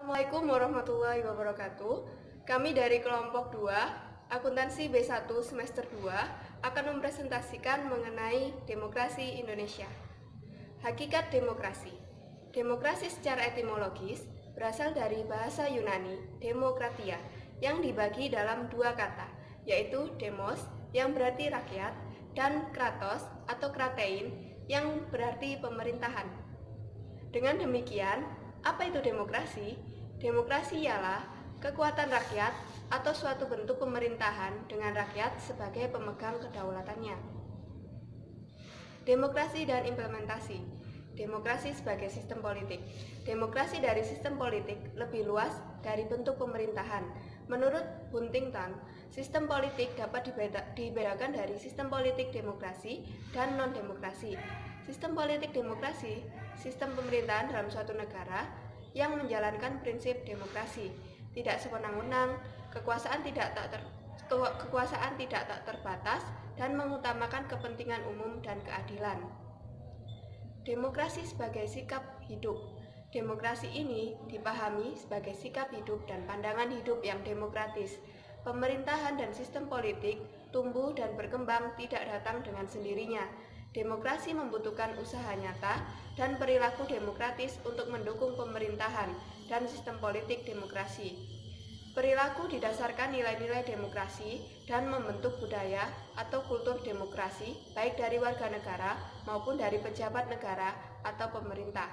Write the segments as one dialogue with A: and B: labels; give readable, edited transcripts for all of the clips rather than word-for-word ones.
A: Assalamualaikum warahmatullahi wabarakatuh. Kami dari kelompok 2, akuntansi B1 semester 2, akan mempresentasikan mengenai demokrasi Indonesia. Hakikat demokrasi. Demokrasi secara etimologis berasal dari bahasa Yunani, demokratia, yang dibagi dalam dua kata, yaitu demos, yang berarti rakyat, dan kratos atau kratein, yang berarti pemerintahan. Dengan demikian, apa itu demokrasi? Demokrasi ialah kekuatan rakyat atau suatu bentuk pemerintahan dengan rakyat sebagai pemegang kedaulatannya. Demokrasi dan implementasi. Demokrasi sebagai sistem politik. Demokrasi dari sistem politik lebih luas dari bentuk pemerintahan. Menurut Huntington, sistem politik dapat dibedakan dari sistem politik demokrasi dan non-demokrasi. Sistem politik demokrasi, sistem pemerintahan dalam suatu negara yang menjalankan prinsip demokrasi, tidak sewenang-wenang, kekuasaan tidak tak terbatas, dan mengutamakan kepentingan umum dan keadilan. Demokrasi sebagai sikap hidup. Demokrasi ini dipahami sebagai sikap hidup dan pandangan hidup yang demokratis. Pemerintahan dan sistem politik tumbuh dan berkembang tidak datang dengan sendirinya. Demokrasi membutuhkan usaha nyata dan perilaku demokratis untuk mendukung pemerintahan dan sistem politik demokrasi. Perilaku didasarkan nilai-nilai demokrasi dan membentuk budaya atau kultur demokrasi baik dari warga negara maupun dari pejabat negara atau pemerintah.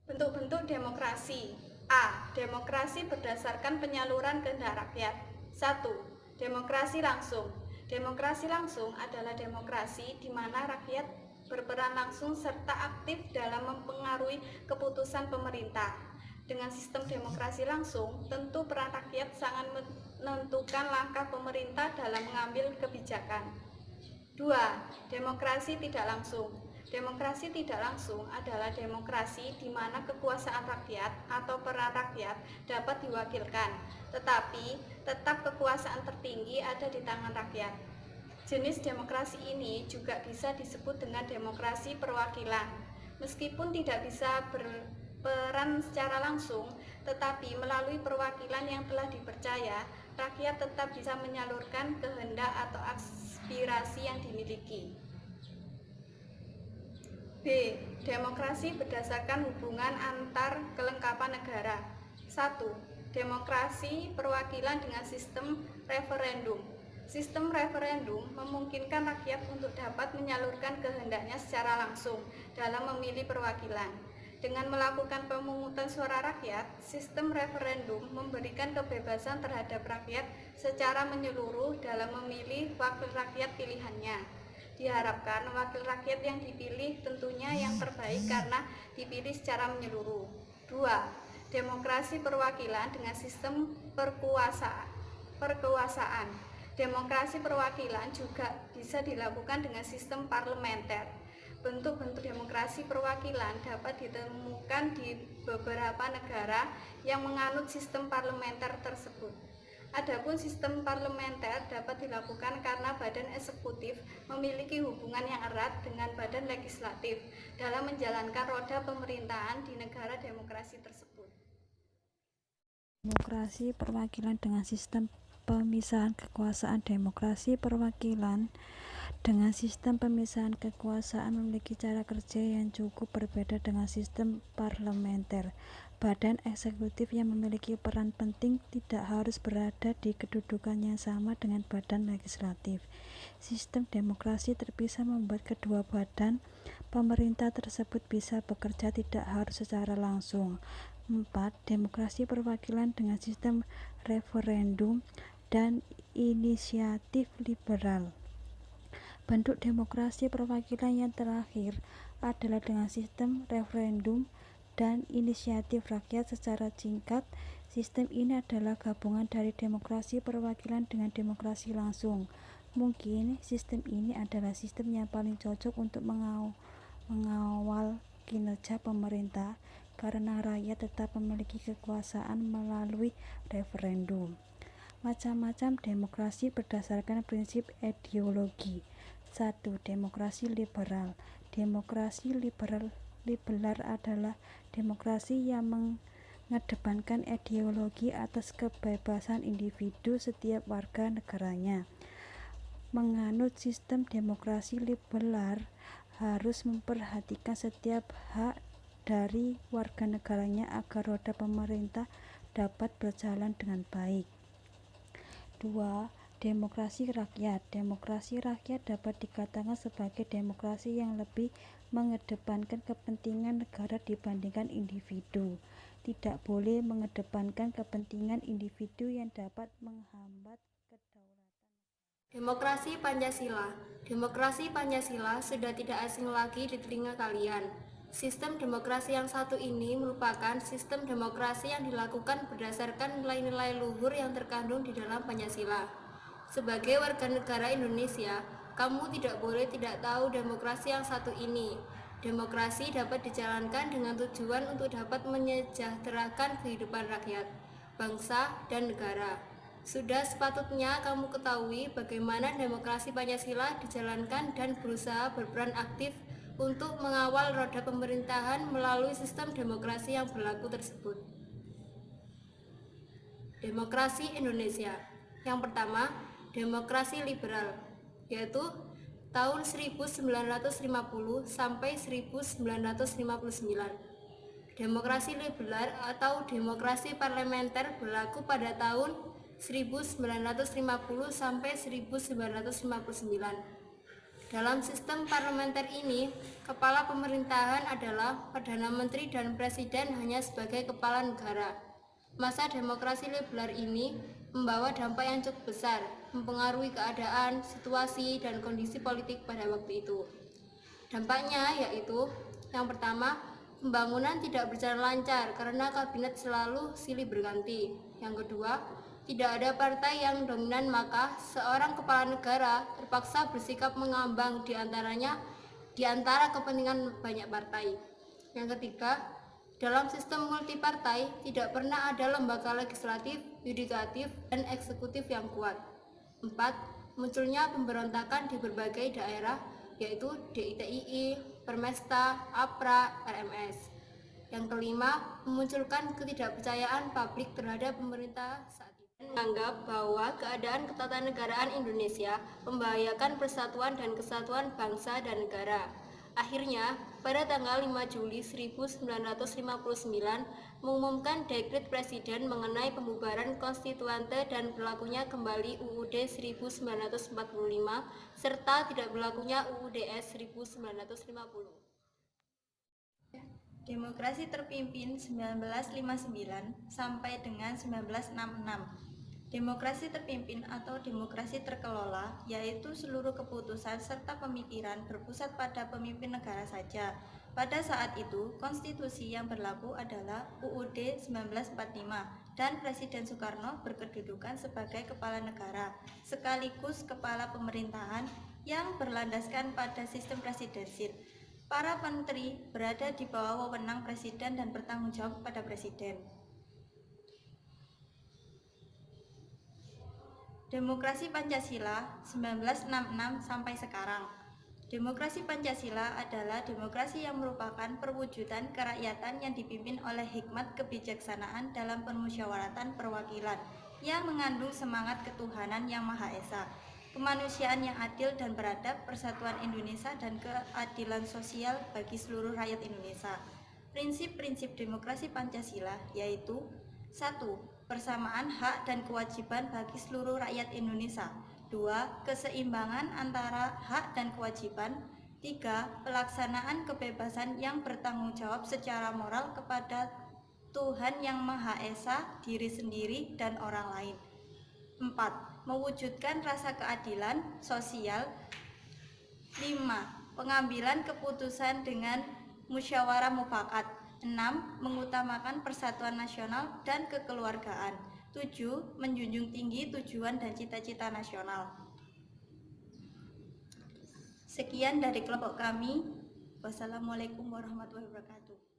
B: Bentuk-bentuk demokrasi. A. Demokrasi berdasarkan penyaluran kehendak rakyat. 1. Demokrasi langsung. Demokrasi langsung adalah demokrasi di mana rakyat berperan langsung serta aktif dalam mempengaruhi keputusan pemerintah. Dengan sistem demokrasi langsung, tentu peran rakyat sangat menentukan langkah pemerintah dalam mengambil kebijakan. 2. Demokrasi tidak langsung. Demokrasi tidak langsung adalah demokrasi di mana kekuasaan rakyat atau peran rakyat dapat diwakilkan, tetapi tetap kekuasaan tertinggi ada di tangan rakyat. Jenis demokrasi ini juga bisa disebut dengan demokrasi perwakilan. Meskipun tidak bisa berperan secara langsung, tetapi melalui perwakilan yang telah dipercaya, rakyat tetap bisa menyalurkan kehendak atau aspirasi yang dimiliki. B. Demokrasi berdasarkan hubungan antar kelengkapan negara. 1. Demokrasi perwakilan dengan sistem referendum. Sistem referendum memungkinkan rakyat untuk dapat menyalurkan kehendaknya secara langsung dalam memilih perwakilan. Dengan melakukan pemungutan suara rakyat, sistem referendum memberikan kebebasan terhadap rakyat secara menyeluruh dalam memilih wakil rakyat pilihannya. Diharapkan wakil rakyat yang dipilih tentunya yang terbaik karena dipilih secara menyeluruh. 2. Demokrasi perwakilan dengan sistem perkuasaan. Demokrasi perwakilan juga bisa dilakukan dengan sistem parlementer. Bentuk-bentuk demokrasi perwakilan dapat ditemukan di beberapa negara yang menganut sistem parlementer tersebut. Adapun sistem parlementer dapat dilakukan karena badan eksekutif memiliki hubungan yang erat dengan badan legislatif dalam menjalankan roda pemerintahan di negara demokrasi tersebut.
C: Demokrasi perwakilan dengan sistem pemisahan kekuasaan. Demokrasi perwakilan dengan sistem pemisahan kekuasaan memiliki cara kerja yang cukup berbeda dengan sistem parlementer. Badan eksekutif yang memiliki peran penting tidak harus berada di kedudukan yang sama dengan badan legislatif. Sistem demokrasi terpisah membuat kedua badan pemerintah tersebut bisa bekerja tidak harus secara langsung. 4. Demokrasi perwakilan dengan sistem referendum dan inisiatif liberal. Bentuk demokrasi perwakilan yang terakhir adalah dengan sistem referendum dan inisiatif rakyat. Secara singkat, sistem ini adalah gabungan dari demokrasi perwakilan dengan demokrasi langsung. Mungkin sistem ini adalah sistem yang paling cocok untuk mengawal kinerja pemerintah karena rakyat tetap memiliki kekuasaan melalui referendum. Macam-macam demokrasi berdasarkan prinsip ideologi. 1. Demokrasi liberal. Demokrasi liberal adalah demokrasi yang mengedepankan ideologi atas kebebasan individu setiap warga negaranya. Menganut sistem demokrasi liberal harus memperhatikan setiap hak dari warga negaranya agar roda pemerintah dapat berjalan dengan baik. 2. Demokrasi rakyat. Demokrasi rakyat dapat dikatakan sebagai demokrasi yang lebih mengedepankan kepentingan negara dibandingkan individu. Tidak boleh mengedepankan kepentingan individu yang dapat menghambat kedaulatan.
A: Demokrasi Pancasila. Demokrasi Pancasila sudah tidak asing lagi di telinga kalian. Sistem demokrasi yang satu ini merupakan sistem demokrasi yang dilakukan berdasarkan nilai-nilai luhur yang terkandung di dalam Pancasila. Sebagai warga negara Indonesia, kamu tidak boleh tidak tahu demokrasi yang satu ini. Demokrasi dapat dijalankan dengan tujuan untuk dapat menyejahterakan kehidupan rakyat, bangsa, dan negara. Sudah sepatutnya kamu ketahui bagaimana demokrasi Pancasila dijalankan dan berusaha berperan aktif untuk mengawal roda pemerintahan melalui sistem demokrasi yang berlaku tersebut. Demokrasi Indonesia. Yang pertama, demokrasi liberal, yaitu tahun 1950 sampai 1959. Demokrasi liberal atau demokrasi parlementer berlaku pada tahun 1950 sampai 1959. Dalam sistem parlementer ini, kepala pemerintahan adalah Perdana Menteri dan Presiden hanya sebagai kepala negara. Masa demokrasi liberal ini membawa dampak yang cukup besar, mempengaruhi keadaan, situasi, dan kondisi politik pada waktu itu. Dampaknya yaitu, yang pertama, pembangunan tidak berjalan lancar karena kabinet selalu silih berganti. Yang kedua, tidak ada partai yang dominan, maka seorang kepala negara terpaksa bersikap mengambang di antara kepentingan banyak partai. Yang ketiga, dalam sistem multipartai tidak pernah ada lembaga legislatif, yudikatif, dan eksekutif yang kuat. 4. Munculnya pemberontakan di berbagai daerah, yaitu DITII, Permesta, APRA, RMS. Yang kelima, memunculkan ketidakpercayaan publik terhadap pemerintah saat menganggap bahwa keadaan ketatanegaraan Indonesia membahayakan persatuan dan kesatuan bangsa dan negara. Akhirnya, pada tanggal 5 Juli 1959 mengumumkan dekret Presiden mengenai pembubaran konstituante dan berlakunya kembali UUD 1945 serta tidak berlakunya UUDS 1950.
B: Demokrasi terpimpin 1959 sampai dengan 1966. Demokrasi terpimpin atau demokrasi terkelola, yaitu seluruh keputusan serta pemikiran berpusat pada pemimpin negara saja. Pada saat itu, konstitusi yang berlaku adalah UUD 1945 dan Presiden Soekarno berkedudukan sebagai kepala negara, sekaligus kepala pemerintahan yang berlandaskan pada sistem presidensil. Para menteri berada di bawah wewenang presiden dan bertanggung jawab pada presiden. Demokrasi Pancasila 1966 sampai sekarang. Demokrasi Pancasila adalah demokrasi yang merupakan perwujudan kerakyatan yang dipimpin oleh hikmat kebijaksanaan dalam permusyawaratan perwakilan yang mengandung semangat ketuhanan yang Maha Esa, kemanusiaan yang adil dan beradab, persatuan Indonesia dan keadilan sosial bagi seluruh rakyat Indonesia. Prinsip-prinsip demokrasi Pancasila yaitu 1. Persamaan hak dan kewajiban bagi seluruh rakyat Indonesia. 2. Keseimbangan antara hak dan kewajiban. 3. Pelaksanaan kebebasan yang bertanggung jawab secara moral kepada Tuhan yang Maha Esa, diri sendiri, dan orang lain. 4. Mewujudkan rasa keadilan sosial. 5. Pengambilan keputusan dengan musyawarah mufakat. 6. Mengutamakan persatuan nasional dan kekeluargaan. 7. Menjunjung tinggi tujuan dan cita-cita nasional. Sekian dari kelompok kami. Wassalamualaikum warahmatullahi wabarakatuh.